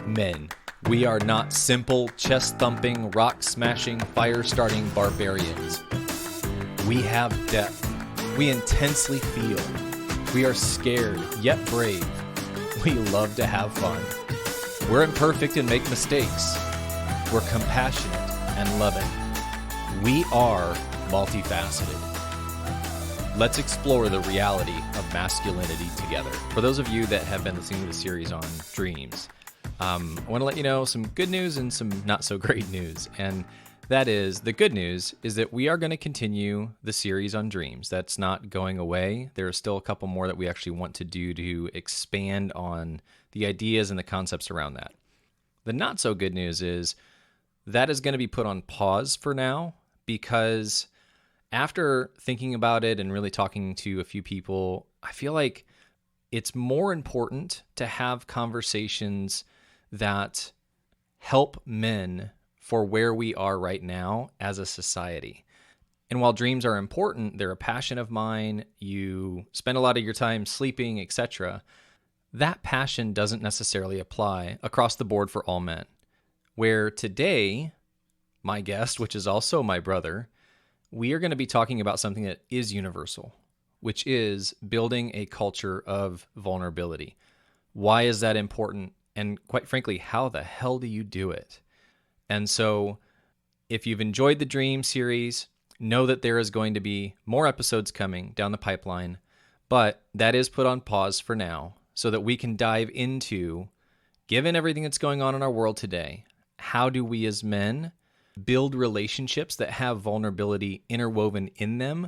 Men. We are not simple, chest-thumping, rock-smashing, fire-starting barbarians. We have depth. We intensely feel. We are scared, yet brave. We love to have fun. We're imperfect and make mistakes. We're compassionate and loving. We are multifaceted. Let's explore the reality of masculinity together. For those of you that have been listening to the series on dreams, I want to let you know some good news and some not so great news. And that is, the good news is that we are going to continue the series on dreams. That's not going away. There are still a couple more that we actually want to do to expand on the ideas and the concepts around that. The not so good news is that is going to be put on pause for now, because after thinking about it and really talking to a few people, I feel like it's more important to have conversations that help men for where we are right now as a society. And while dreams are important, they're a passion of mine, you spend a lot of your time sleeping, etc., that passion doesn't necessarily apply across the board for all men. Where today, my guest, which is also my brother, we are going to be talking about something that is universal, which is building a culture of vulnerability. Why is that important? And quite frankly, how the hell do you do it? And so if you've enjoyed the Dream series, know that there is going to be more episodes coming down the pipeline, but that is put on pause for now so that we can dive into, given everything that's going on in our world today, how do we as men build relationships that have vulnerability interwoven in them?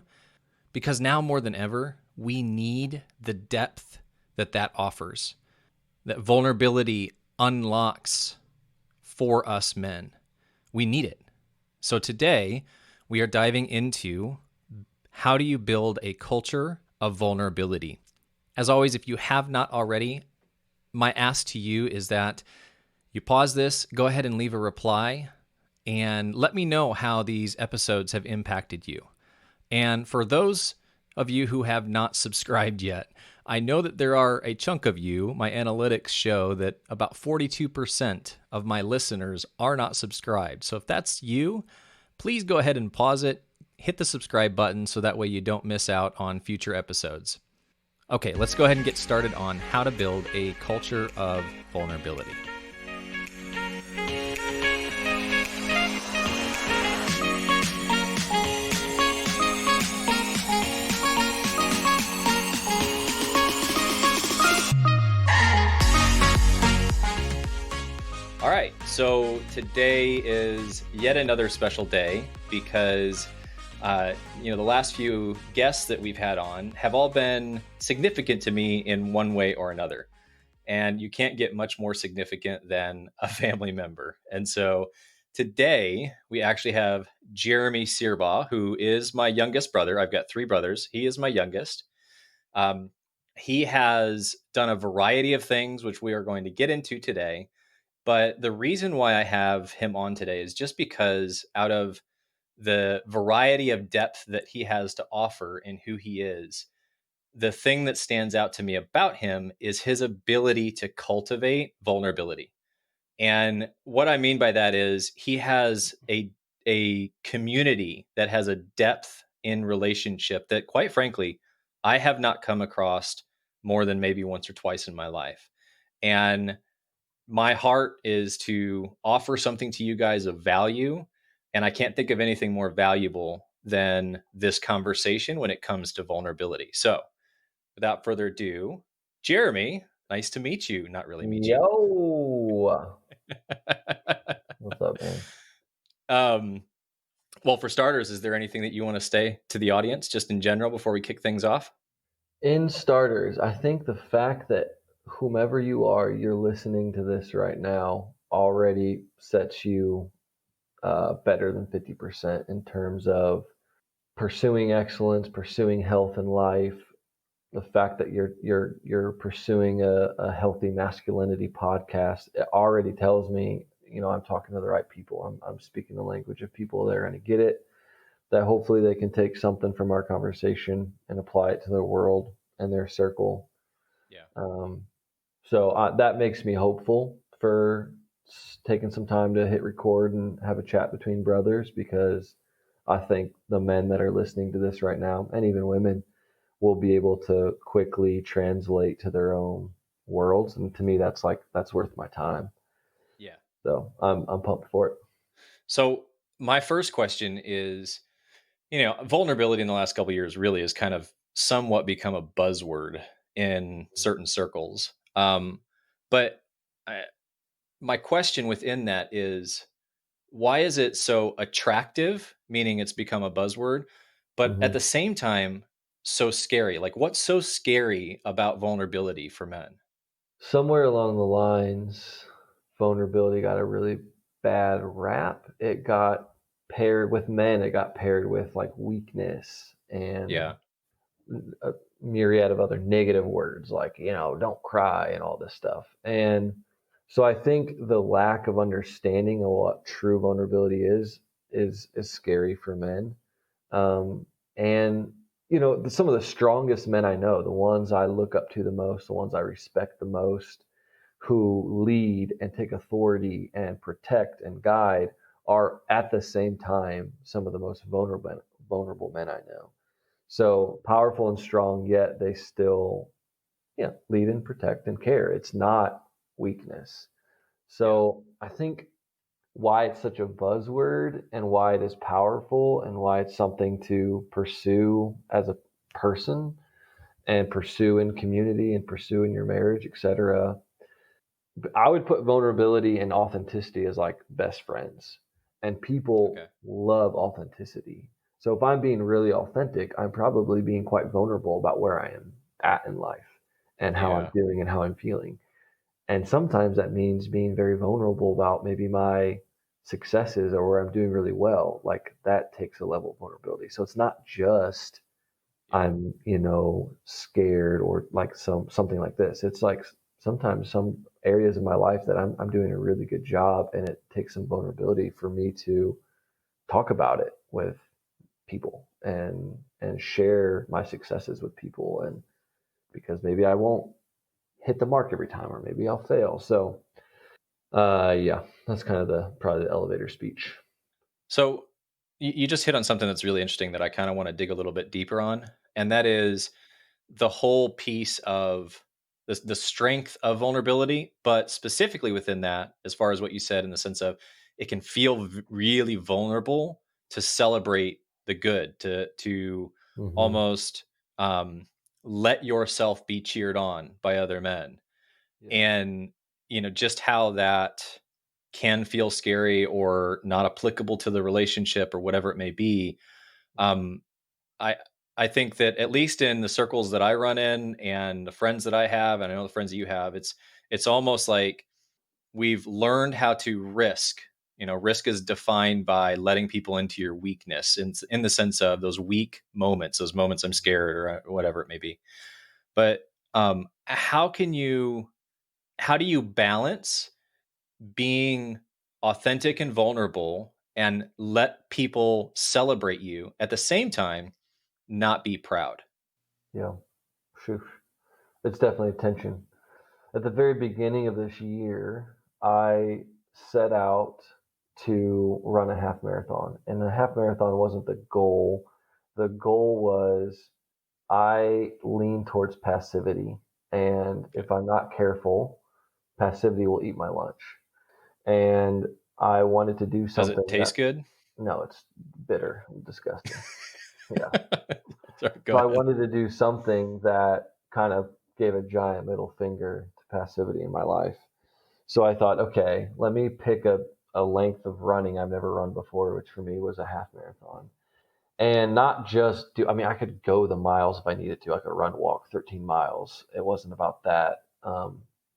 Because now more than ever, we need the depth that offers, that vulnerability unlocks for us men. We need it. So today, we are diving into how do you build a culture of vulnerability. As always, if you have not already, my ask to you is that you pause this, go ahead and leave a reply, and let me know how these episodes have impacted you. And for those of you who have not subscribed yet, I know that there are a chunk of you. My analytics show that about 42% of my listeners are not subscribed. So if that's you, please go ahead and pause it, hit the subscribe button so that way you don't miss out on future episodes. Okay, let's go ahead and get started on how to build a culture of vulnerability. All right, so today is yet another special day because, the last few guests that we've had on have all been significant to me in one way or another. And you can't get much more significant than a family member. And so today we actually have Jeremy Cearbaugh, who is my youngest brother. I've got three brothers. He is my youngest. He has done a variety of things, which we are going to get into today. But the reason why I have him on today is just because out of the variety of depth that he has to offer in who he is, the thing that stands out to me about him is his ability to cultivate vulnerability. And what I mean by that is he has a community that has a depth in relationship that, quite frankly, I have not come across more than maybe once or twice in my life. And my heart is to offer something to you guys of value. And I can't think of anything more valuable than this conversation when it comes to vulnerability. So without further ado, Jeremy, nice to meet you. Not really meet you. Yo. What's up, man? Well, for starters, is there anything that you want to say to the audience just in general before we kick things off? In starters, I think the fact that whomever you are, you're listening to this right now already sets you better than 50% in terms of pursuing excellence, pursuing health in life. The fact that you're pursuing a healthy masculinity podcast, it already tells me, I'm talking to the right people. I'm speaking the language of people that are going to get it, that hopefully they can take something from our conversation and apply it to their world and their circle. Yeah. So that makes me hopeful for taking some time to hit record and have a chat between brothers, because I think the men that are listening to this right now, and even women, will be able to quickly translate to their own worlds. And to me, that's worth my time. Yeah. So I'm pumped for it. So my first question is, vulnerability in the last couple of years really has kind of somewhat become a buzzword in certain circles. But I, my question within that is, why is it so attractive, meaning it's become a buzzword, but at Hmm. the same time, so scary? Like, what's so scary about vulnerability for men? Somewhere along the lines, vulnerability got a really bad rap. It got paired with men, it got paired with like weakness and Yeah. a myriad of other negative words like, don't cry and all this stuff. And so I think the lack of understanding of what true vulnerability is scary for men. And some of the strongest men I know, the ones I look up to the most, the ones I respect the most, who lead and take authority and protect and guide, are at the same time some of the most vulnerable men I know. So powerful and strong, yet they still, lead and protect and care. It's not weakness. Yeah. So I think why it's such a buzzword and why it is powerful and why it's something to pursue as a person and pursue in community and pursue in your marriage, etc. I would put vulnerability and authenticity as like best friends. And people Okay. love authenticity. So if I'm being really authentic, I'm probably being quite vulnerable about where I am at in life and how I'm Yeah. doing and how I'm feeling. And sometimes that means being very vulnerable about maybe my successes or where I'm doing really well. Like that takes a level of vulnerability. So it's not just Yeah. I'm, scared or like something like this. It's like sometimes some areas of my life that I'm doing a really good job, and it takes some vulnerability for me to talk about it with people and share my successes with people, and because maybe I won't hit the mark every time or maybe I'll fail. So yeah, that's kind of probably the elevator speech. So you just hit on something that's really interesting that I kind of want to dig a little bit deeper on. And that is the whole piece of the strength of vulnerability, but specifically within that, as far as what you said, in the sense of it can feel really vulnerable to celebrate the good, to Hmm. almost um, let yourself be cheered on by other men, Yeah. and just how that can feel scary or not applicable to the relationship or whatever it may be. Hmm. um, I I think that at least in the circles that I run in and the friends that I have, and I know the friends that you have, it's almost like we've learned how to risk. Risk is defined by letting people into your weakness, in the sense of those weak moments, those moments I'm scared or whatever it may be. But how do you balance being authentic and vulnerable and let people celebrate you at the same time, not be proud? Yeah. Phew. It's definitely a tension. At the very beginning of this year, I set out to run a half marathon, and the half marathon wasn't the goal. The goal was I lean towards passivity, and Okay. if I'm not careful, passivity will eat my lunch. And I wanted to do Does something it that, taste good? no, it's bitter, disgusting. Yeah. Sorry, go So I ahead. wanted to do something that kind of gave a giant middle finger to passivity in my life. So I thought, okay, let me pick a length of running I've never run before, which for me was a half marathon. And not just do, I mean, I could go the miles if I needed to. I could run, walk 13 miles. It wasn't about that.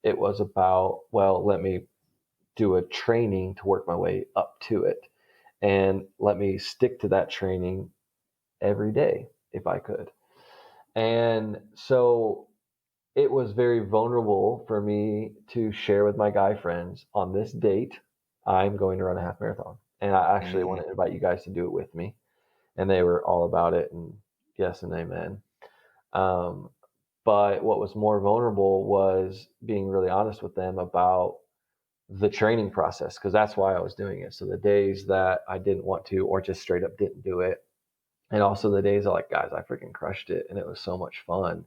It was about, well, let me do a training to work my way up to it. And let me stick to that training every day if I could. And so it was very vulnerable for me to share with my guy friends on this date, I'm going to run a half marathon. And I actually want Mhm. to invite you guys to do it with me. And they were all about it and yes and amen. Um, but what was more vulnerable was being really honest with them about the training process, because that's why I was doing it. So the days that I didn't want to, or just straight up didn't do it, and also the days I like, guys, I freaking crushed it, and it was so much fun.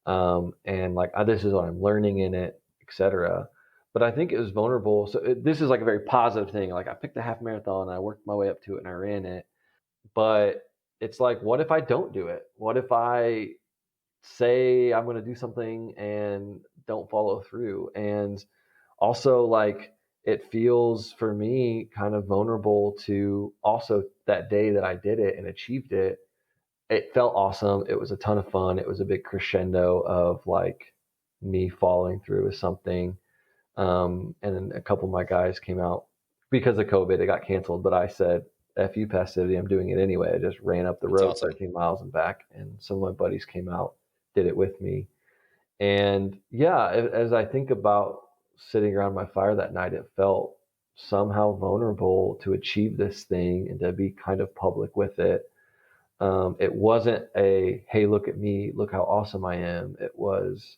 And like, this is what I'm learning in it, etc. But I think it was vulnerable. So this is like a very positive thing. Like, I picked a half marathon, and I worked my way up to it, and I ran it. But it's like, what if I don't do it? What if I say I'm going to do something and don't follow through? And also, like, it feels for me kind of vulnerable to also that day that I did it and achieved it. It felt awesome. It was a ton of fun. It was a big crescendo of like me following through with something. And then a couple of my guys came out because of COVID. It got canceled, but I said, "F you, passivity. I'm doing it anyway." I just ran up the That's road awesome. 13 miles and back, and some of my buddies came out, did it with me. And yeah, as I think about sitting around my fire that night, it felt somehow vulnerable to achieve this thing and to be kind of public with it. It wasn't a, hey, look at me, look how awesome I am. It was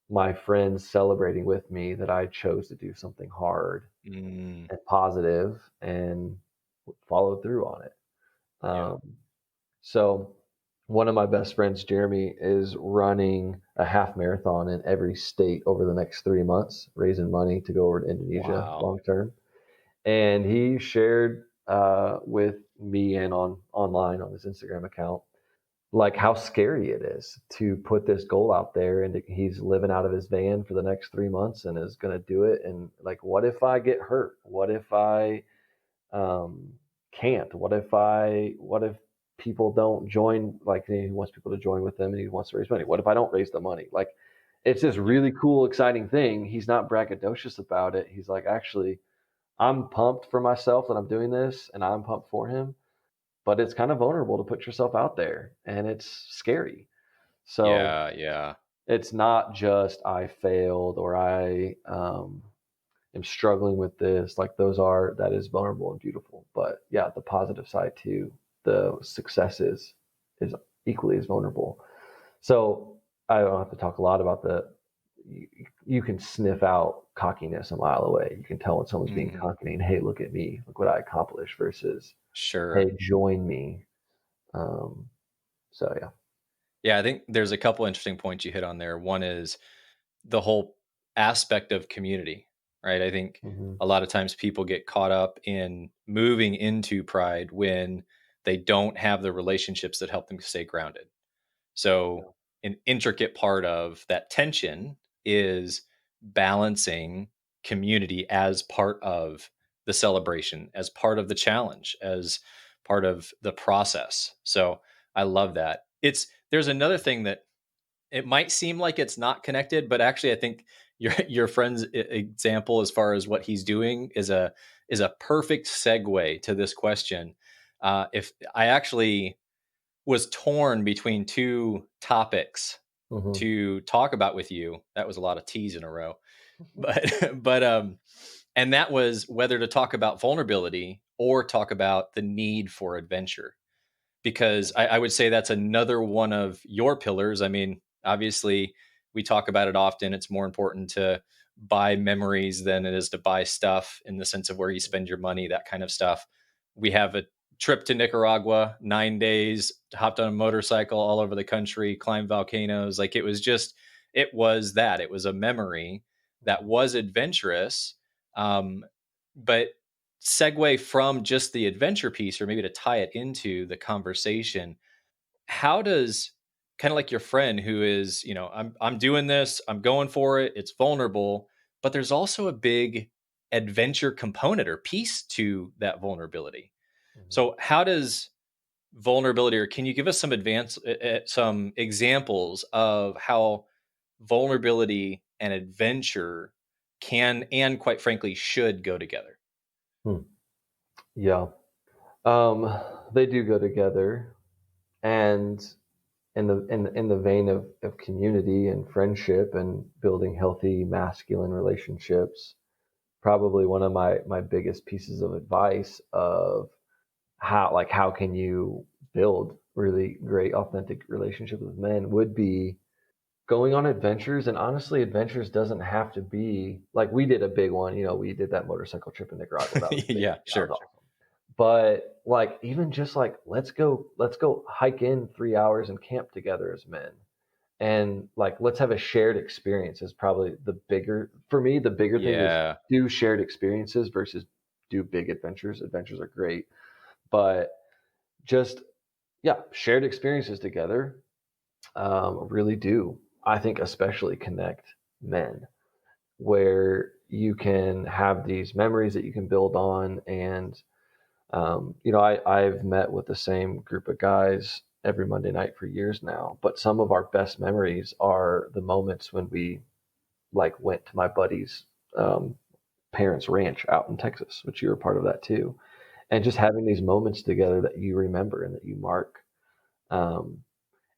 my friends celebrating with me that I chose to do something hard Mm, and positive and followed through on it. yeah. Um, so one of my best friends, Jeremy, is running a half marathon in every state over the next 3 months, raising money to go over to Indonesia Wow. long term. And he shared with me and online on his Instagram account, like, how scary it is to put this goal out there, and he's living out of his van for the next 3 months and is going to do it. And like, what if I get hurt? What if I um, can't? What if people don't join? Like, he wants people to join with him, and he wants to raise money. What if I don't raise the money? Like, it's this Yeah. really cool, exciting thing. He's not braggadocious about it. He's like, actually, I'm pumped for myself that I'm doing this, and I'm pumped for him. But it's kind of vulnerable to put yourself out there, and it's scary. So Yeah. Yeah. it's not just I failed or I am struggling with this. Like, that is vulnerable and beautiful. But yeah, the positive side too, the successes is equally as vulnerable. So I don't have to talk a lot about you, you can sniff out cockiness a mile away. You can tell when someone's being Hmm. cocky and, hey, look at me, look what I accomplished, versus, Sure. hey, join me. Um, so yeah. Yeah, I think there's a couple interesting points you hit on there. One is the whole aspect of community, right? I think Mm-hmm. a lot of times people get caught up in moving into pride when they don't have the relationships that help them stay grounded. So, an intricate part of that tension is balancing community as part of the celebration, as part of the challenge, as part of the process. So, I love that. There's another thing that it might seem like it's not connected, but actually I think your friend's example as far as what he's doing is a perfect segue to this question. If I actually was torn between two topics Mm-hmm. to talk about with you. That was a lot of T's in a row. But and that was whether to talk about vulnerability or talk about the need for adventure. Because I would say that's another one of your pillars. I mean, obviously we talk about it often. It's more important to buy memories than it is to buy stuff in the sense of where you spend your money, that kind of stuff. We have a trip to Nicaragua, 9 days, hopped on a motorcycle all over the country, climbed volcanoes. Like, it was that. It was a memory that was adventurous. Um, but segue from just the adventure piece, or maybe to tie it into the conversation, how does, kind of like your friend who is, I'm doing this, I'm going for it, it's vulnerable, but there's also a big adventure component or piece to that vulnerability. Mm-hmm. So how does vulnerability, or can you give us some examples of how vulnerability and adventure can, and quite frankly should, go together? Hmm. Yeah. Um, they do go together, and in the vein of community and friendship and building healthy masculine relationships, probably one of my biggest pieces of advice of how can you build really great authentic relationships with men would be going on adventures, and honestly, adventures doesn't have to be like we did a big one. We did that motorcycle trip in Nicaragua. That was big. Yeah, That was sure. awesome. But like even just like let's go hike in 3 hours and camp together as men. And like let's have a shared experience is probably the bigger thing is Yeah. do shared experiences versus do big adventures. Adventures are great, but just yeah, shared experiences together really do, I think, especially connect men, where you can have these memories that you can build on. And, I've met with the same group of guys every Monday night for years now, but some of our best memories are the moments when we like went to my buddy's um, parents' ranch out in Texas, which you were part of that too. And just having these moments together that you remember and that you mark. Um,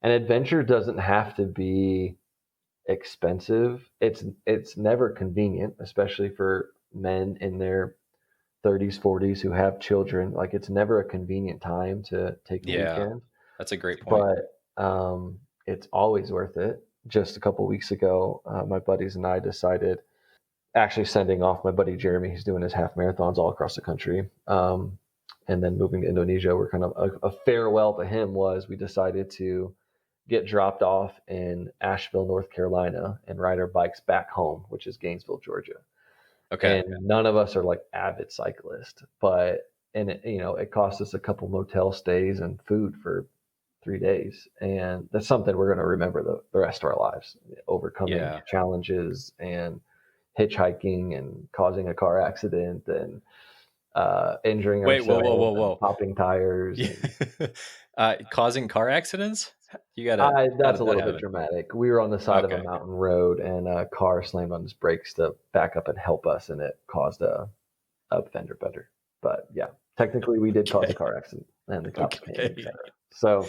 an adventure doesn't have to be expensive. It's never convenient, especially for men in their 30s, 40s who have children. Like it's never a convenient time to take a Yeah. weekend, That's a great point. but it's always worth it. Just a couple weeks ago, my buddies and I decided, actually sending off my buddy Jeremy. He's doing his half marathons all across the country. And then moving to Indonesia, we're kind of a farewell to him was we decided to get dropped off in Asheville, North Carolina, and ride our bikes back home, which is Gainesville, Georgia. Okay. And none of us are like avid cyclists, but it cost us a couple motel stays and food for 3 days, and that's something we're going to remember the rest of our lives. Overcoming Yeah. challenges and hitchhiking and causing a car accident and injuring Wait, whoa, whoa, whoa, ourselves and whoa. popping tires. Yeah. And Causing car accidents? How that's a did that little bit happen? dramatic. We were on the side of a Okay. mountain road, and a car slammed on its brakes to back up and help us, and it caused a fender bender. But yeah, technically, we did cause a Okay. car accident, and the cops came, Okay. etc. So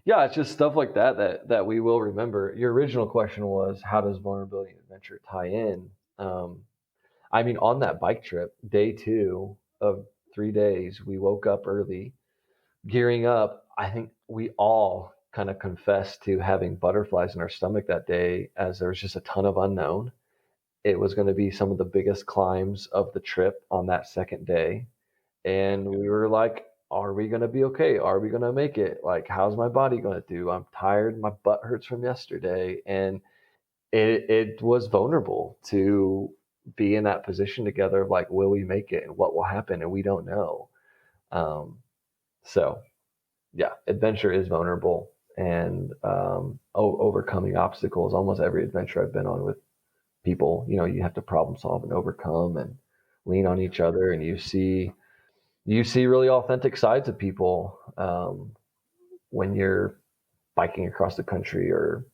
yeah, it's just stuff like that we will remember. Your original question was, how does vulnerability and adventure tie in? Um, I mean, on that bike trip, day two of 3 days, we woke up early, gearing up. I think we all kind of confessed to having butterflies in our stomach that day, as there was just a ton of unknown. It was going to be some of the biggest climbs of the trip on that second day. And we were like, are we going to be okay? Are we going to make it? Like, how's my body going to do? I'm tired. My butt hurts from yesterday. And it was vulnerable to be in that position together of like, will we make it and what will happen? And we don't know. Um, so yeah, adventure is vulnerable, and overcoming obstacles. Almost every adventure I've been on with people, you have to problem solve and overcome and lean on each other, and you see really authentic sides of people when you're biking across the country or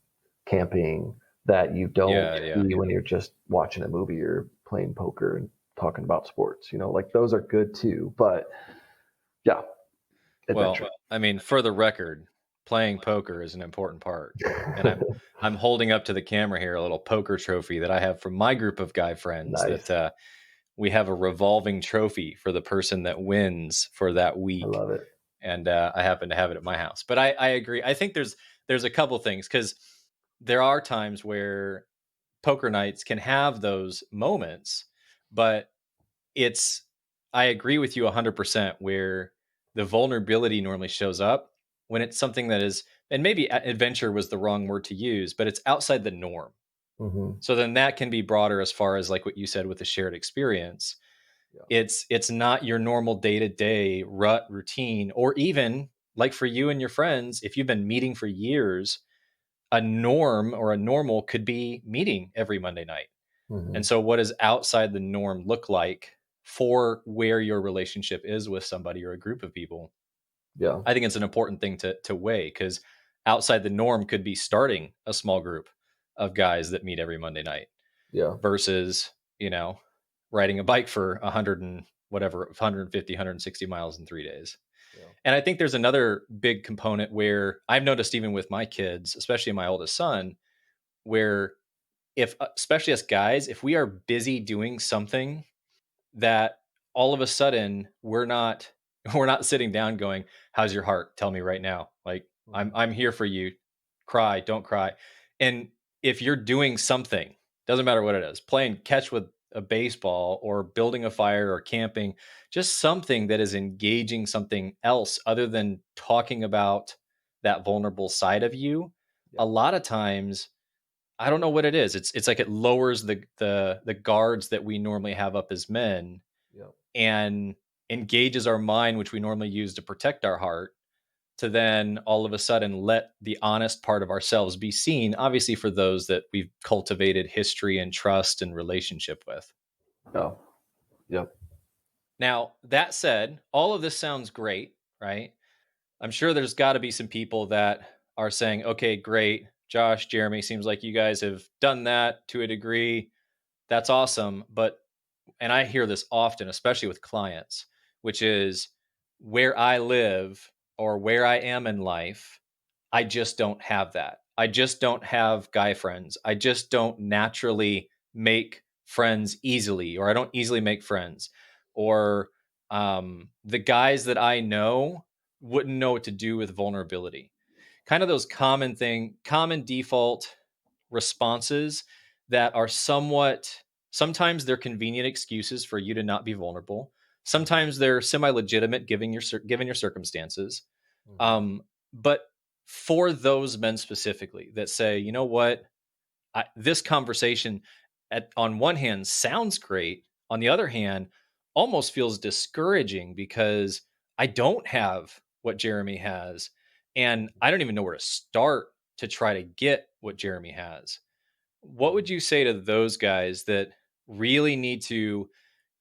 camping that you don't Yeah, yeah. see when you're just watching a movie or playing poker and talking about sports. Like those are good too. But yeah, Well, adventure. I mean, for the record, playing poker is an important part. And I'm holding up to the camera here a little poker trophy that I have from my group of guy friends that Nice. we have a revolving trophy for the person that wins for that I week. love it. And I happen to have it at my house. But I agree. I think there's a couple things because there are times where poker nights can have those moments, but it's I agree with you 100% where the vulnerability normally shows up when it's something that is, and maybe adventure was the wrong word to use, but it's outside the norm. Hmm. So then that can be broader as far as like what you said with the shared experience. Yeah. It's not your normal day-to-day rut routine, or even like for you and your friends, if you've been meeting for years, a norm or a normal could be meeting every Monday night. Hmm. And so, what does outside the norm look like for where your relationship is with somebody or a group of people? Yeah. I think it's an important thing to weigh because outside the norm could be starting a small group of guys that meet every Monday night Yeah. versus, riding a bike for 100 and whatever, 150, 160 miles in 3 days. Yeah. And I think there's another big component where I've noticed even with my kids, especially my oldest son, where if especially us guys, if we are busy doing something that all of a sudden we're not sitting down going, how's your heart? Tell me right now. Like I'm Hmm. I'm here for you. Cry, don't cry. And if you're doing something, doesn't matter what it is, playing catch with a baseball or building a fire or camping, just something that is engaging something else other than talking about that vulnerable side of you, a Yep. lot of times, I don't know what it is. It's like it lowers the guards that we normally have up as men Yep. and engages our mind, which we normally use to protect our heart, to then all of a sudden let the honest part of ourselves be seen, obviously for those that we've cultivated history and trust and relationship with. Oh, yep. Now, that said, all of this sounds great, right? I'm sure there's got to be some people that are saying, okay, great. Josh, Jeremy, seems like you guys have done that to a degree. That's awesome. But, and I hear this often, especially with clients, which is where I live or where I am in life, I just don't have that. I just don't have guy friends. I just don't naturally make friends easily, or I don't easily make friends. Or the guys that I know wouldn't know what to do with vulnerability. Kind of those common default responses that are sometimes they're convenient excuses for you to not be vulnerable. Sometimes they're semi-legitimate given your circumstances. Mm-hmm. But for those men specifically that say, you know what, this conversation on one hand sounds great, on the other hand, almost feels discouraging because I don't have what Jeremy has, and I don't even know where to start to try to get what Jeremy has. What would you say to those guys that really need to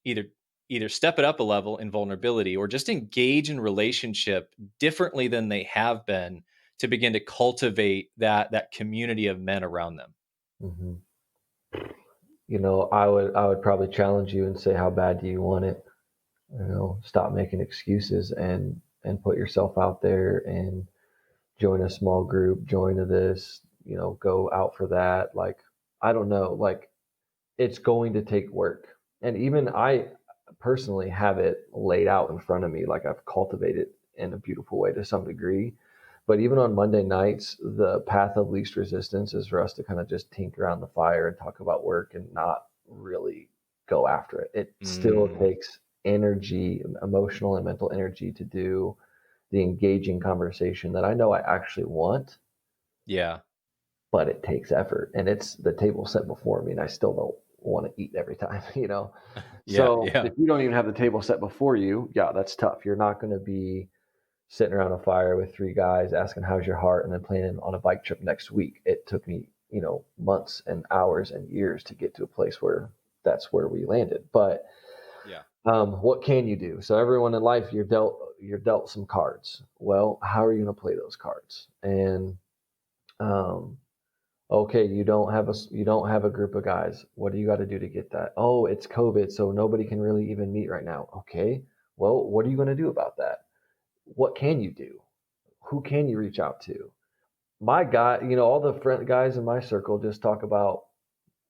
either step it up a level in vulnerability or just engage in relationship differently than they have been to begin to cultivate that community of men around them? Mm-hmm. I would probably challenge you and say, how bad do you want it? Stop making excuses and put yourself out there and join a small group, join this, go out for that. Like, I don't know, like it's going to take work. And even I personally have it laid out in front of me, like I've cultivated in a beautiful way to some degree. But even on Monday nights, the path of least resistance is for us to kind of just tinker around the fire and talk about work and not really go after it. It still Mm, takes energy, emotional and mental energy to do the engaging conversation that I know I actually want, yeah. but it takes effort and it's the table set before me and I still don't want to eat every time. Yeah. So Yeah. if you don't even have the table set before you, yeah, that's tough. You're not going to be sitting around a fire with three guys asking how's your heart and then planning on a bike trip next week. It took me, months and hours and years to get to a place where that's where we landed. But Yeah. what can you do? So everyone in life, you're dealt some cards. Well, how are you going to play those cards? And um, okay, you don't have a group of guys. What do you got to do to get that? Oh, it's COVID, so nobody can really even meet right now. Okay, well, what are you going to do about that? What can you do? Who can you reach out to? My guy, all the guys in my circle just talk about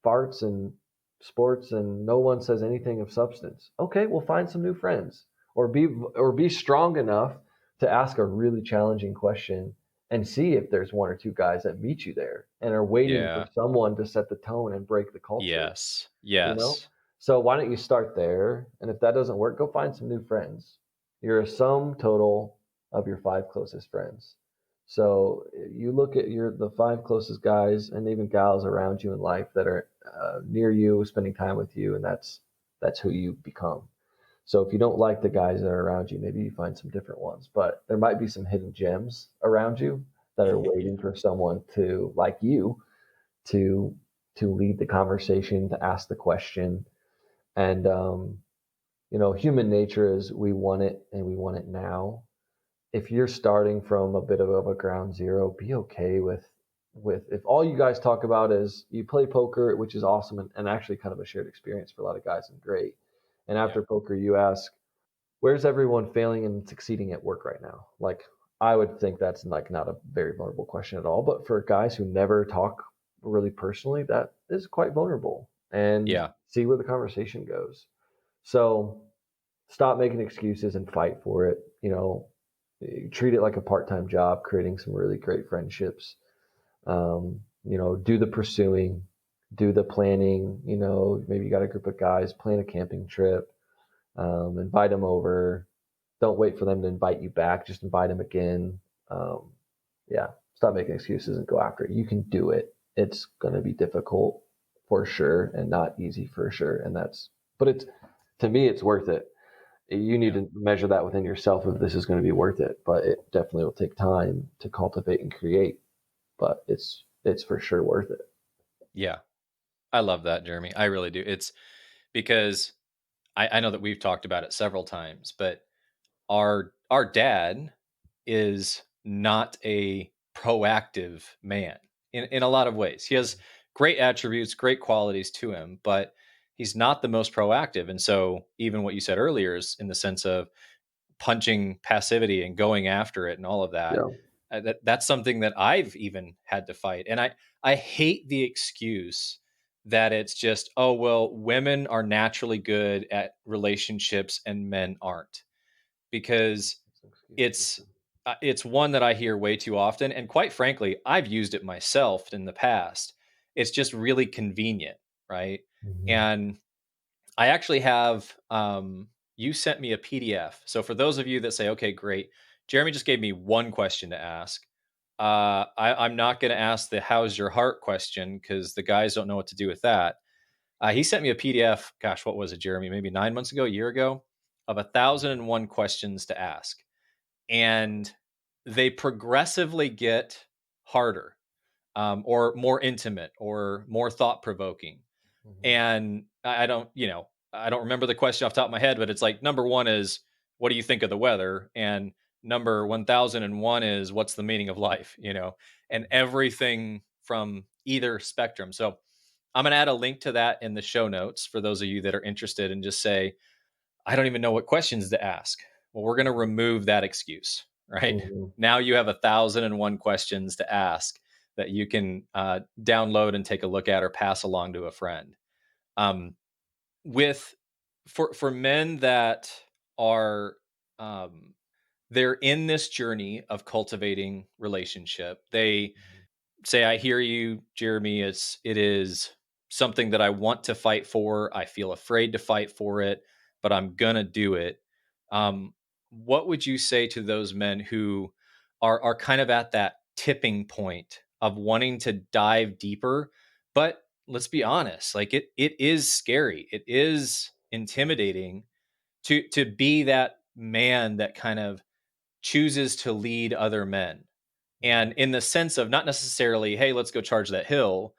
farts and sports, and no one says anything of substance. Okay, we'll find some new friends, or be strong enough to ask a really challenging question and see if there's one or two guys that meet you there and are waiting for Yeah. someone to set the tone and break the culture. Yes. You know, Yes. so why don't you start there? And if that doesn't work, go find some new friends. You're a sum total of your five closest friends. So you look at the five closest guys and even gals around you in life that are near you, spending time with you, and that's who you become. So if you don't like the guys that are around you, maybe you find some different ones. But there might be some hidden gems around you that are Yeah. waiting for someone to like you to lead the conversation, to ask the question. And human nature is we want it and we want it now. If you're starting from a bit of a ground zero, be okay with if all you guys talk about is you play poker, which is awesome and actually kind of a shared experience for a lot of guys and great. And Yeah. after poker, you ask, where's everyone failing and succeeding at work right now? Like, I would think that's like not a very vulnerable question at all. But for guys who never talk really personally, that is quite vulnerable. And Yeah. see where the conversation goes. So stop making excuses and fight for it. Treat it like a part-time job, creating some really great friendships. Do the pursuing, do the planning. Maybe you got a group of guys, plan a camping trip, invite them over. Don't wait for them to invite you back. Just invite them again. Um, yeah, stop making excuses and go after it. You can do it. It's going to be difficult for sure and not easy for sure. But to me, it's worth it. You need to measure that within yourself if this is going to be worth it, but it definitely will take time to cultivate and create, but it's for sure worth it. Yeah. I love that, Jeremy. I really do. It's because I know that we've talked about it several times, but our dad is not a proactive man in a lot of ways. He has great attributes, great qualities to him, but he's not the most proactive. And so even what you said earlier is in the sense of punching passivity and going after it and all of that. Yeah. That's something that I've even had to fight. And I hate the excuse that it's just, oh well, women are naturally good at relationships and men aren't, because it's it's one that I hear way too often, and quite frankly, I've used it myself in the past. It's just really convenient, right? Mm-hmm. And I actually have you sent me a PDF. So for those of you that say, okay, great, Jeremy just gave me one question to ask. I'm not going to ask the "How's your heart" question because the guys don't know what to do with that. He sent me a PDF. Gosh, what was it, Jeremy? Maybe 9 months ago, a year ago, of 1,001 questions to ask, and they progressively get harder, or more intimate, or more thought provoking. Mm-hmm. And I don't, I don't remember the question off the top of my head, but it's like number one is, what do you think of the weather? And number 1001 is, what's the meaning of life? And everything from either spectrum. So I'm going to add a link to that in the show notes for those of you that are interested, and just say, I don't even know what questions to ask. Well, we're going to remove that excuse, right? Mm-hmm. Now you have 1,001 questions to ask that you can download and take a look at or pass along to a friend. um, with for men that are they're in this journey of cultivating relationship. They say, I hear you, Jeremy. It is something that I want to fight for. I feel afraid to fight for it, but I'm gonna do it. What would you say to those men who are kind of at that tipping point of wanting to dive deeper? But let's be honest, like it is scary. It is intimidating to be that man that kind of chooses to lead other men, and in the sense of not necessarily, hey, let's go charge that hill,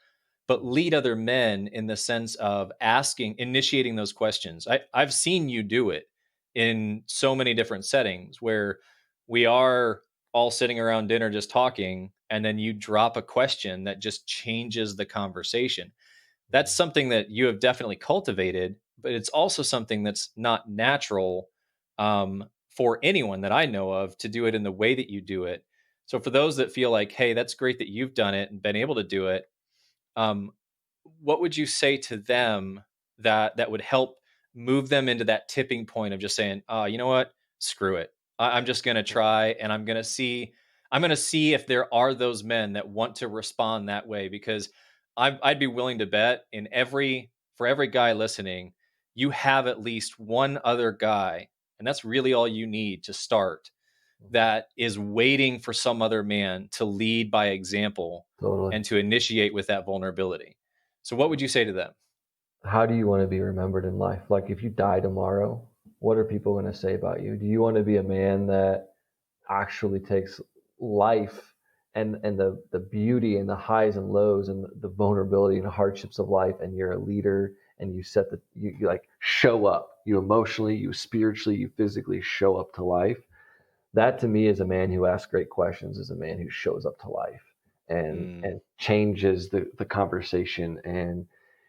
but lead other men in the sense of asking, initiating those questions. I've seen you do it in so many different settings where we are all sitting around dinner just talking, and then you drop a question that just changes the conversation. That's something that you have definitely cultivated, but it's also something that's not natural, for anyone that I know of to do it in the way that you do it. So for those that feel like, hey, that's great that you've done it and been able to do it, um, what would you say to them that would help move them into that tipping point of just saying, you know what, screw it, I'm just going to try, and I'm going to see if there are those men that want to respond that way, because I'd be willing to bet for every guy listening, you have at least one other guy, and that's really all you need to start, Mm-hmm. that is waiting for some other man to lead by example Totally. and to initiate with that vulnerability. So, what would you say to them? How do you want to be remembered in life? Like if you die tomorrow, what are people going to say about you? Do you want to be a man that actually takes life and the beauty and the highs and lows and the vulnerability and hardships of life, and you're a leader, and you like show up, you emotionally, you spiritually, you physically show up to life? That to me is a man who asks great questions, is a man who shows up to life Mm, and changes the conversation. And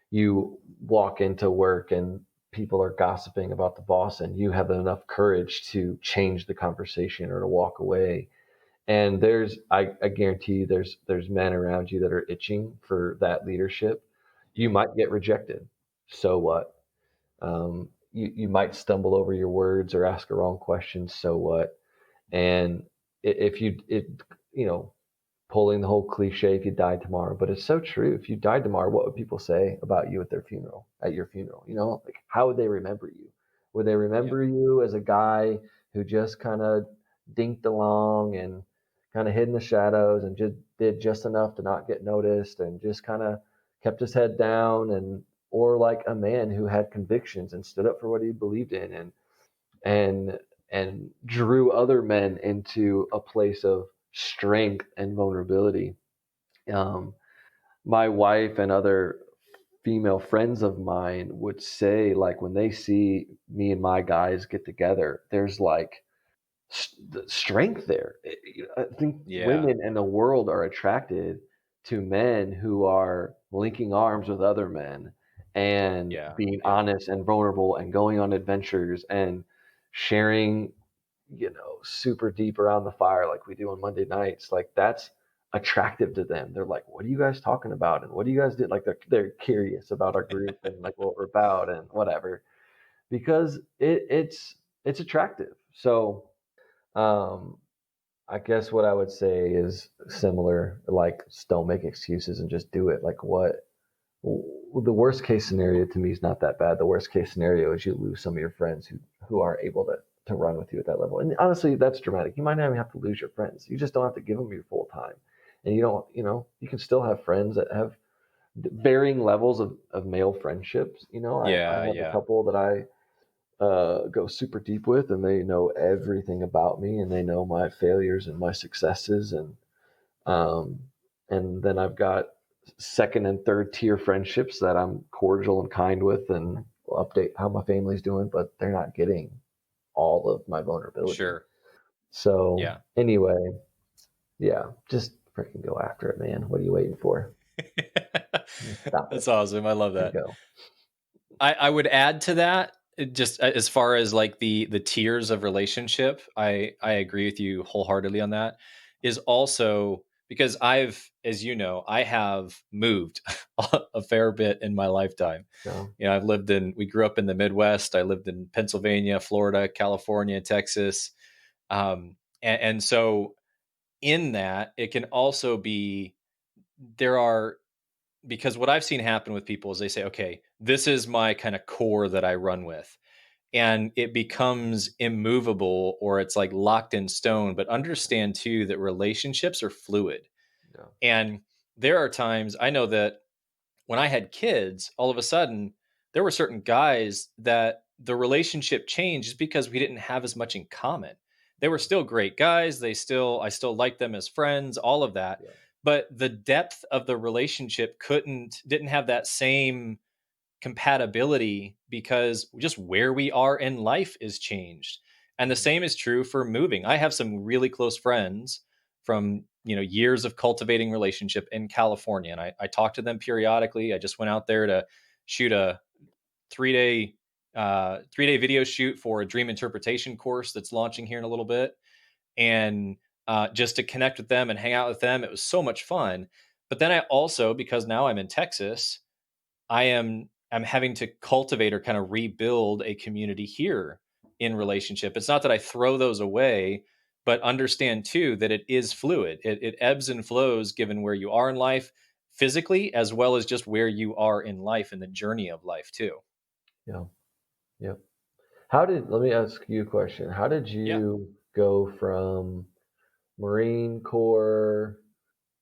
you walk into work and people are gossiping about the boss, and you have enough courage to change the conversation or to walk away. And I guarantee you there's men around you that are itching for that leadership. You might get rejected. So what? You might stumble over your words or ask a wrong question. So what? And if you pulling the whole cliche, if you died tomorrow, but it's so true. If you died tomorrow, what would people say about you at their funeral, at your funeral? You know, like how would they remember you? Would they Yeah. remember you as a guy who just kind of dinked along and kind of hid in the shadows and just did just enough to not get noticed and just kind of kept his head down, and or like a man who had convictions and stood up for what he believed in, and and drew other men into a place of strength and vulnerability. Um, my wife and other female friends of mine would say, like, when they see me and my guys get together, there's like strength there. I think Yeah. women in the world are attracted to men who are linking arms with other men and Yeah. being Yeah. honest and vulnerable and going on adventures and sharing, super deep around the fire like we do on Monday nights. Like that's attractive to them. They're like, "What are you guys talking about? And what do you guys do?" Like they're curious about our group and like what we're about and whatever, because it's attractive. So um, I guess what I would say is similar, like just don't make excuses and just do it. Like the worst case scenario to me is not that bad. The worst case scenario is you lose some of your friends who are able to run with you at that level. And honestly, that's dramatic. You might not even have to lose your friends. You just don't have to give them your full time. And you don't, you can still have friends that have varying levels of male friendships. I Yeah. have a Yeah. couple that I go super deep with, and they know everything about me, and they know my failures and my successes, um, and then I've got second and third tier friendships that I'm cordial and kind with, and will update how my family's doing, but they're not getting all of my vulnerability. Sure. So Yeah. anyway, yeah, just freaking go after it, man. What are you waiting for? Stop it. That's awesome. I love There you that. go. I would add to that, just as far as like the tiers of relationship, I agree with you wholeheartedly on that. Is also because as you know, I have moved a fair bit in my lifetime. So We grew up in the Midwest. I lived in Pennsylvania, Florida, California, Texas. And so in that, it can also be, there are, because what I've seen happen with people is they say, okay, this is my kind of core that I run with. And it becomes immovable or it's like locked in stone. But understand too that relationships are fluid. yeah, And there are times I know that when I had kids, all of a sudden there were certain guys that the relationship changed just because we didn't have as much in common. They were still great guys. I still liked them as friends, all of that. yeah, But the depth of the relationship didn't have that same compatibility because just where we are in life is changed. And the same is true for moving. I have some really close friends from years of cultivating relationship in California, and I talk to them periodically. I just went out there to shoot a 3 day 3 day video shoot for a dream interpretation course that's launching here in a little bit, and just to connect with them and hang out with them. It was so much fun. But then I also, because now I'm in Texas, I'm having to cultivate or kind of rebuild a community here in relationship. It's not that I throw those away, but understand too that it is fluid. It ebbs and flows given where you are in life physically, as well as just where you are in life and the journey of life too. yeah, yeah. Let me ask you a question. How did Yeah. you go from Marine Corps,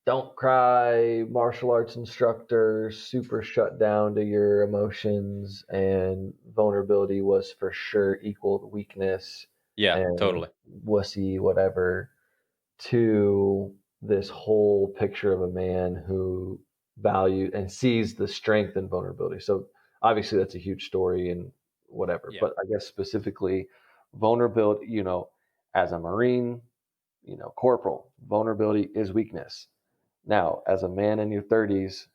don't cry, martial arts instructor, super shut down to your emotions, and vulnerability was for sure equal to weakness Yeah, and totally. wussy, whatever, to this whole picture of a man who values and sees the strength and vulnerability? So obviously that's a huge story and whatever, Yeah. but I guess specifically vulnerability, as a Marine, corporal, vulnerability is weakness. Now, as a man in your 30s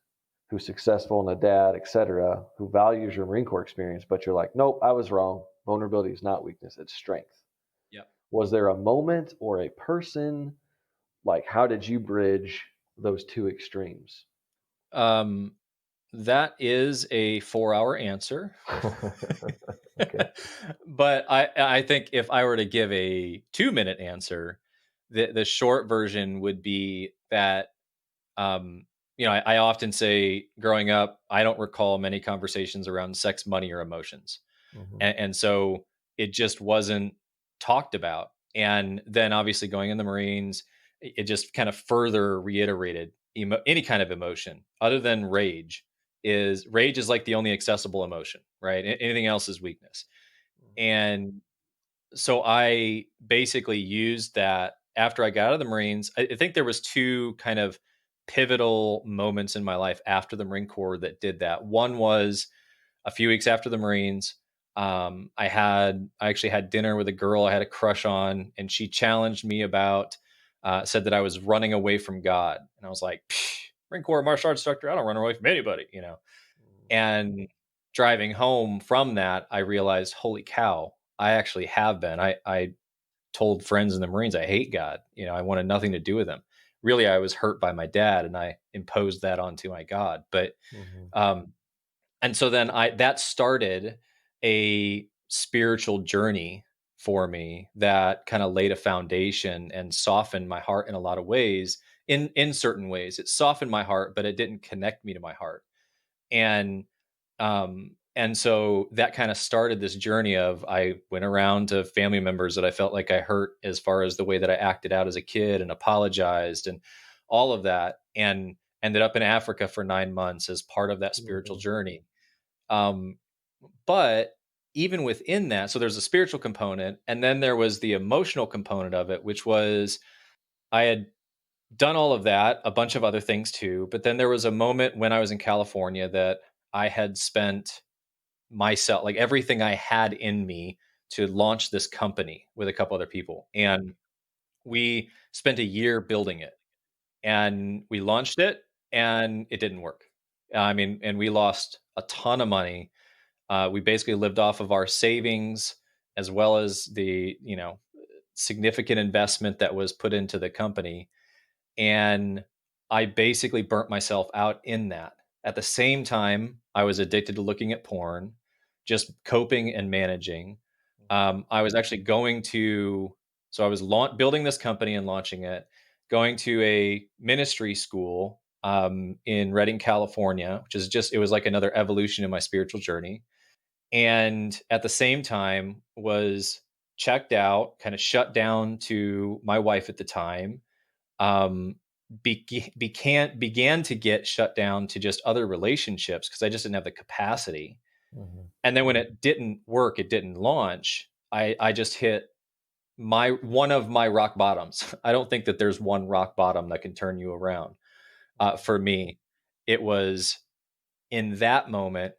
who's successful and a dad, etc., who values your Marine Corps experience, but you're like, nope, I was wrong. Vulnerability is not weakness, it's strength. Yep. Was there a moment or a person? Like, how did you bridge those two extremes? Um, that is a 4 hour answer. Okay. But I think if I were to give a 2 minute answer, the short version would be that, um, I often say growing up, I don't recall many conversations around sex, money, or emotions. Mhm. And so it just wasn't talked about. And then obviously going in the Marines, it just kind of further reiterated any kind of emotion other than rage is like the only accessible emotion, right? Anything else is weakness. And so I basically used that after I got out of the Marines. I think there was two kind of pivotal moments in my life after the Marine Corps that did that. One was a few weeks after the Marines. I actually had dinner with a girl I had a crush on, and she challenged me about, said that I was running away from God, and I was like, Marine Corps martial arts instructor, I don't run away from anybody. And driving home from that, I realized, holy cow, I actually have been. I told friends in the Marines I hate God. I wanted nothing to do with him. Really, I was hurt by my dad, and I imposed that onto my God. But Mhm. um, and so then I that started a spiritual journey for me that kind of laid a foundation and softened my heart in a lot of ways. In certain ways, it softened my heart, but it didn't connect me to my heart. And so that kind of started this journey of, I went around to family members that I felt like I hurt as far as the way that I acted out as a kid, and apologized and all of that, and ended up in Africa for 9 months as part of that spiritual Mhm. journey. Um, but even within that, so there's a spiritual component, and then there was the emotional component of it, which was, I had done all of that, a bunch of other things too. But then there was a moment when I was in California that I had spent myself, like everything I had in me, to launch this company with a couple other people. And we spent a year building it, and we launched it, and it didn't work. I mean, and we lost a ton of money. We basically lived off of our savings, as well as the, significant investment that was put into the company. And I basically burnt myself out in that. At the same time, I was addicted to looking at porn, just coping and managing. I was actually going to, so I was building this company and launching it, going to a ministry school in Redding, California, which is just, it was like another evolution in my spiritual journey. And at the same time, was checked out, kind of shut down to my wife at the time. um, began to get shut down to just other relationships because I just didn't have the capacity. Mhm. And then when it didn't work, it didn't launch. I just hit my one of my rock bottoms. I don't think that there's one rock bottom that can turn you around. For me, it was in that moment.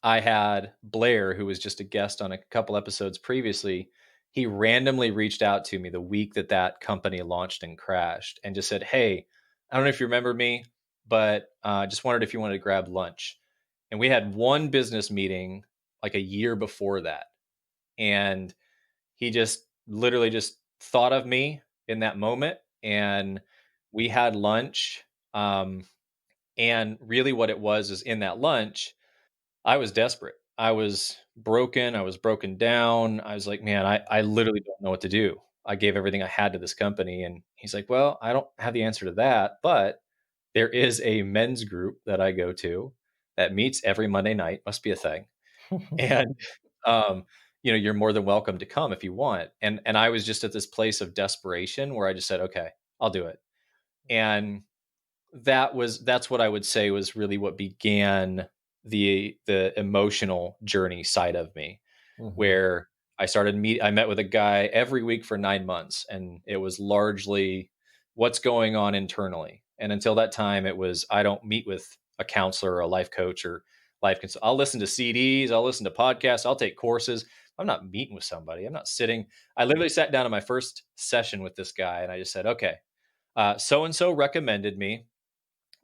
I had Blair, who was just a guest on a couple episodes previously. He randomly reached out to me the week that that company launched and crashed, and just said, "Hey, I don't know if you remember me, but just wondered if you wanted to grab lunch." And we had one business meeting like a year before that, and he just literally just thought of me in that moment, and we had lunch. And really, what it was is, in that lunch, I was desperate. I was broken. I was broken down. I was like, man, I literally don't know what to do. I gave everything I had to this company. And he's like, well, I don't have the answer to that, but there is a men's group that I go to that meets every Monday night. Must be a thing. And, um, you're more than welcome to come if you want. And I was just at this place of desperation where I just said, okay, I'll do it. And that's what I would say was really what began the emotional journey side of me, Mhm. where I met with a guy every week for 9 months, and it was largely what's going on internally. And until that time, it was, I don't meet with a counselor or a life coach or I'll listen to CDs, I'll listen to podcasts, I'll take courses. I'm not meeting with somebody. I'm not sitting. I literally sat down in my first session with this guy, and I just said, okay, so and so recommended me,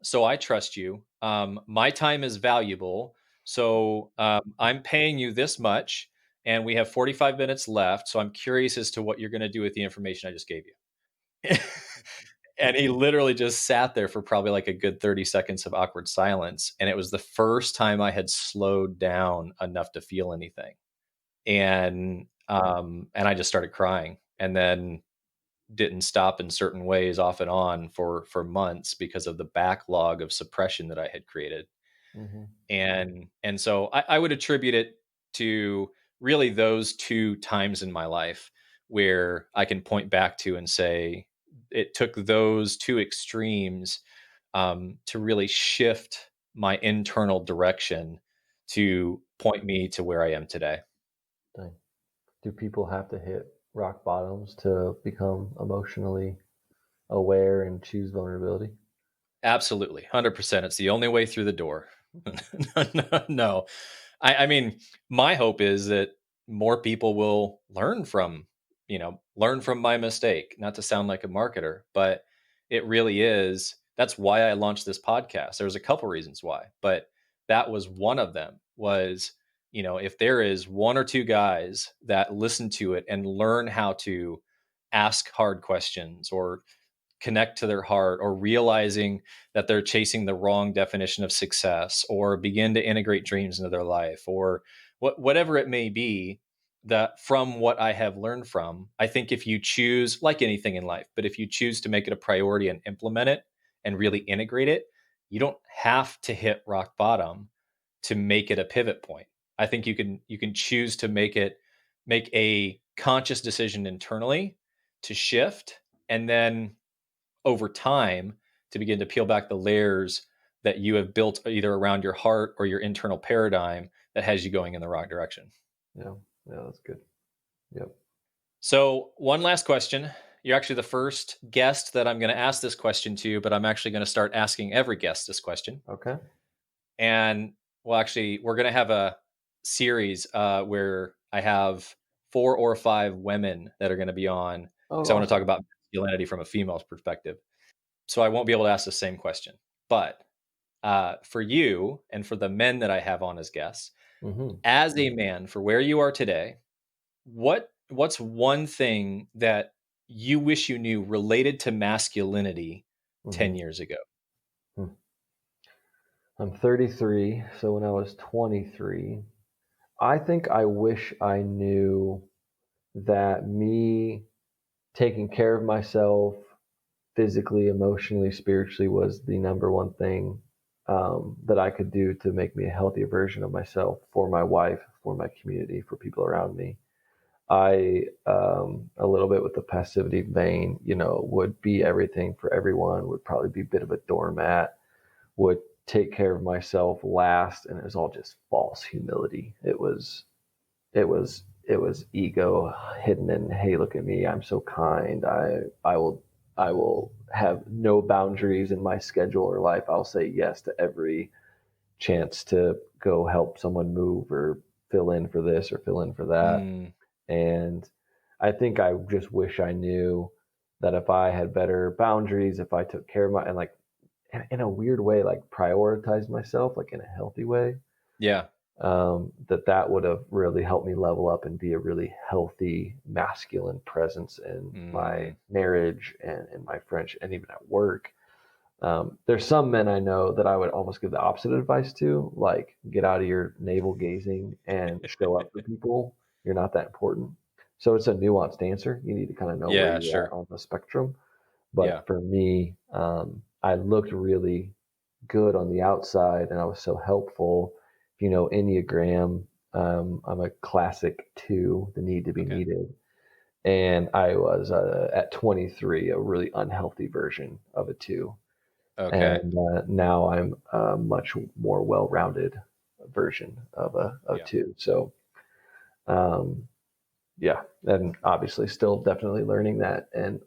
so I trust you. My time is valuable. So I'm paying you this much, and we have 45 minutes left. So I'm curious as to what you're going to do with the information I just gave you. And he literally just sat there for probably like a good 30 seconds of awkward silence. And it was the first time I had slowed down enough to feel anything. And I just started crying. And then didn't stop in certain ways off and on for months because of the backlog of suppression that I had created. Mm-hmm. And so I would attribute it to really those two times in my life where I can point back to and say it took those two extremes to really shift my internal direction to point me to where I am today. Dang. Do people have to hit rock bottoms to become emotionally aware and choose vulnerability? Absolutely, 100%. It's the only way through the door. No, I mean, my hope is that more people will learn from my mistake. Not to sound like a marketer, but it really is. That's why I launched this podcast. There's a couple reasons why, but that was one of them. Was if there is one or two guys that listen to it and learn how to ask hard questions or connect to their heart, or realizing that they're chasing the wrong definition of success, or begin to integrate dreams into their life, or whatever it may be, that from what I have learned from, I think if you choose, like anything in life, but if you choose to make it a priority and implement it and really integrate it, you don't have to hit rock bottom to make it a pivot point. I think you can choose to make a conscious decision internally to shift, and then over time to begin to peel back the layers that you have built either around your heart or your internal paradigm that has you going in the wrong direction. Yeah, yeah, that's good. Yep. So, one last question. You're actually the first guest that I'm going to ask this question to, but I'm actually going to start asking every guest this question. Okay. And well, actually, we're going to have a series where I have 4 or 5 women that are going to be on Oh, because I want to talk awesome. about masculinity from a female's perspective. So I won't be able to ask the same question. But for you and for the men that I have on as guests, Mm-hmm. as a man, for where you are today, what's one thing that you wish you knew related to masculinity Mm-hmm. 10 years ago? I'm 33, so when I was 23, I think I wish I knew that me taking care of myself physically, emotionally, spiritually was the number one thing that I could do to make me a healthier version of myself for my wife, for my community, for people around me. I, a little bit with the passivity vein, would be everything for everyone, would probably be a bit of a doormat, would take care of myself last. And it was all just false humility. It was ego hidden in, hey, look at me, I'm so kind. I will have no boundaries in my schedule or life. I'll say yes to every chance to go help someone move or fill in for this or fill in for that. Mm, And I think I just wish I knew that if I had better boundaries, if I took care of my, and like in a weird way, like prioritize myself, like in a healthy way, yeah. that would have really helped me level up and be a really healthy masculine presence in my Mm, marriage and in my friendship and even at work. There's some men I know that I would almost give the opposite advice to, like get out of your navel gazing and show up for people. You're not that important. So it's a nuanced answer. You need to kind of know where yeah, you're at sure. on the spectrum. Yeah. But for me, I looked really good on the outside and I was so helpful. If you know Enneagram, I'm a classic 2, the need to be Okay. needed. And I was at 23, a really unhealthy version of a 2. Okay. And now I'm a much more well-rounded version of a Yeah. 2. So, um, yeah, and obviously still definitely learning that and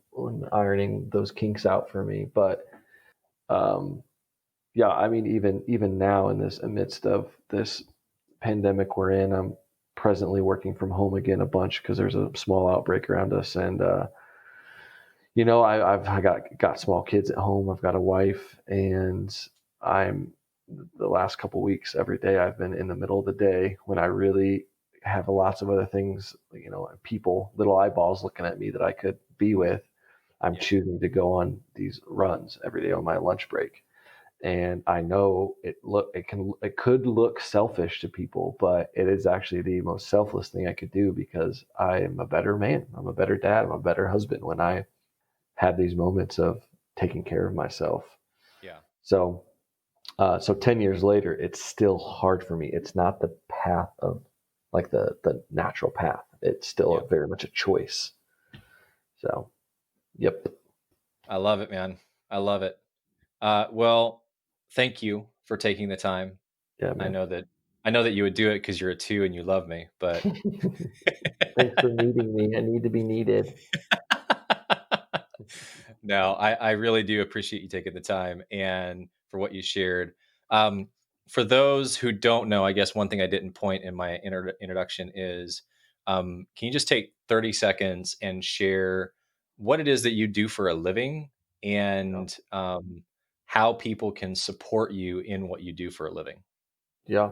ironing those kinks out for me. But um, yeah, I mean, even now in this amidst of this pandemic we're in, I'm presently working from home again a bunch because there's a small outbreak around us, and I got small kids at home. I've got a wife, and I'm the last couple weeks every day I've been in the middle of the day when I really have lots of other things, people, little eyeballs looking at me that I could be with. I'm Yeah. choosing to go on these runs every day on my lunch break. And I know it could look selfish to people, but it is actually the most selfless thing I could do because I am a better man. I'm a better dad. I'm a better husband when I have these moments of taking care of myself. Yeah. So, so 10 years later, it's still hard for me. It's not the path of like the natural path. It's still Yep. very much a choice. So, yep. I love it, man. I love it. Well, thank you for taking the time. Yeah, I man. know that I know that you would do it because you're a 2 and you love me, but Thanks for needing me. I need to be needed. no, I really do appreciate you taking the time and for what you shared. Um, for those who don't know, I guess one thing I didn't point in my introduction is, can you just take 30 seconds and share what it is that you do for a living Yeah. and how people can support you in what you do for a living? Yeah.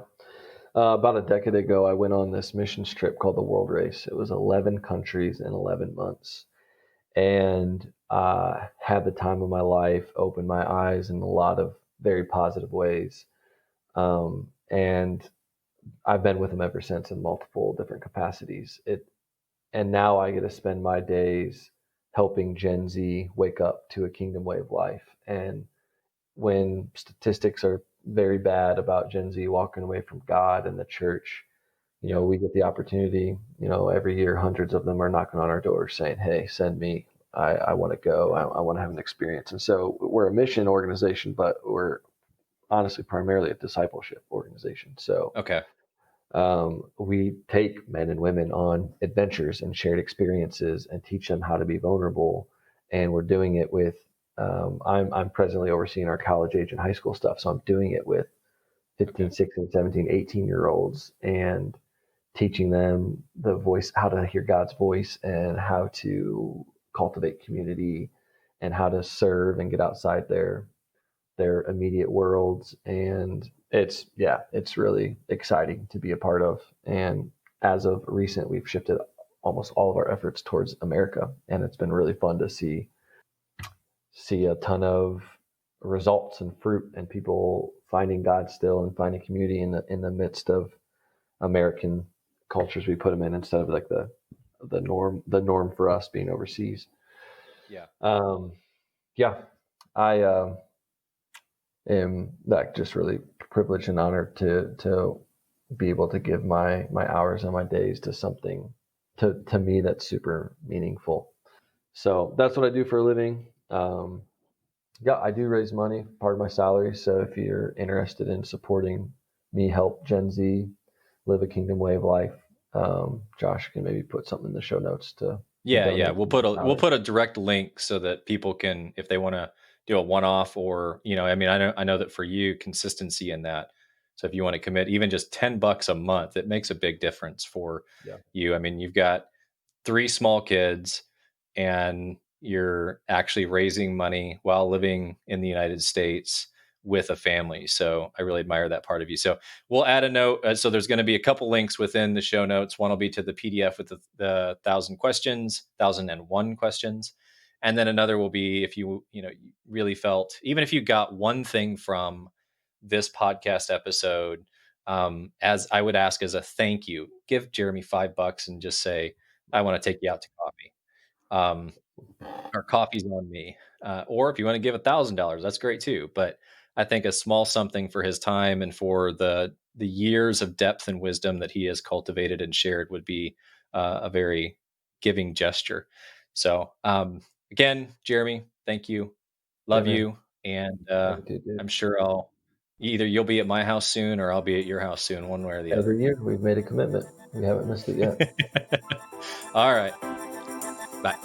About a decade ago, I went on this missions trip called the World Race. It was 11 countries in 11 months. And had the time of my life, opened my eyes in a lot of very positive ways. And I've been with them ever since in multiple different capacities. And now I get to spend my days helping Gen Z wake up to a kingdom way of life. And when statistics are very bad about Gen Z walking away from God and the church, Yeah. we get the opportunity, every year, hundreds of them are knocking on our doors saying, hey, send me. I want to go. I want to have an experience. And so we're a mission organization, but we're honestly primarily a discipleship organization. So Okay. we take men and women on adventures and shared experiences and teach them how to be vulnerable. And we're doing it with, I'm presently overseeing our college age and high school stuff. So I'm doing it with 15, Okay. 16, 17, 18-year-olds and teaching them the voice, how to hear God's voice and how to cultivate community and how to serve and get outside their immediate worlds. And it's really exciting to be a part of. And as of recent, we've shifted almost all of our efforts towards America. And it's been really fun to see a ton of results and fruit and people finding God still and finding community in the midst of American cultures we put them in instead of like the norm for us being overseas. Yeah. Um, yeah, I am like just really privileged and honored to be able to give my hours and my days to something to me that's super meaningful. So that's what I do for a living. Yeah, I do raise money, part of my salary. So if you're interested in supporting me help Gen Z live a kingdom way of life, Josh can maybe put something in the show notes to Yeah, yeah. donate We'll to my we'll salary. put a direct link so that people can, if they want to do a one off, or I mean, I know that for you, consistency in that. So if you want to commit even just $10 a month, it makes a big difference for Yeah, you. I mean, you've got 3 small kids and you're actually raising money while living in the United States with a family. So I really admire that part of you. So we'll add a note. So there's going to be a couple links within the show notes. One will be to the PDF with the 1,001 questions. And then another will be if you really felt, even if you got one thing from this podcast episode, as I would ask as a thank you, give Jeremy $5 and just say, I want to take you out to coffee. Um, or coffee's on me. Or if you want to give $1,000, that's great too. But I think a small something for his time and for the years of depth and wisdom that he has cultivated and shared would be a very giving gesture. So again, Jeremy, thank you, yeah, love man. you, and Love you too, dude. I'm sure either you'll be at my house soon or I'll be at your house soon, one way or the other. Every year we've made a commitment. We haven't missed it yet. All right, bye.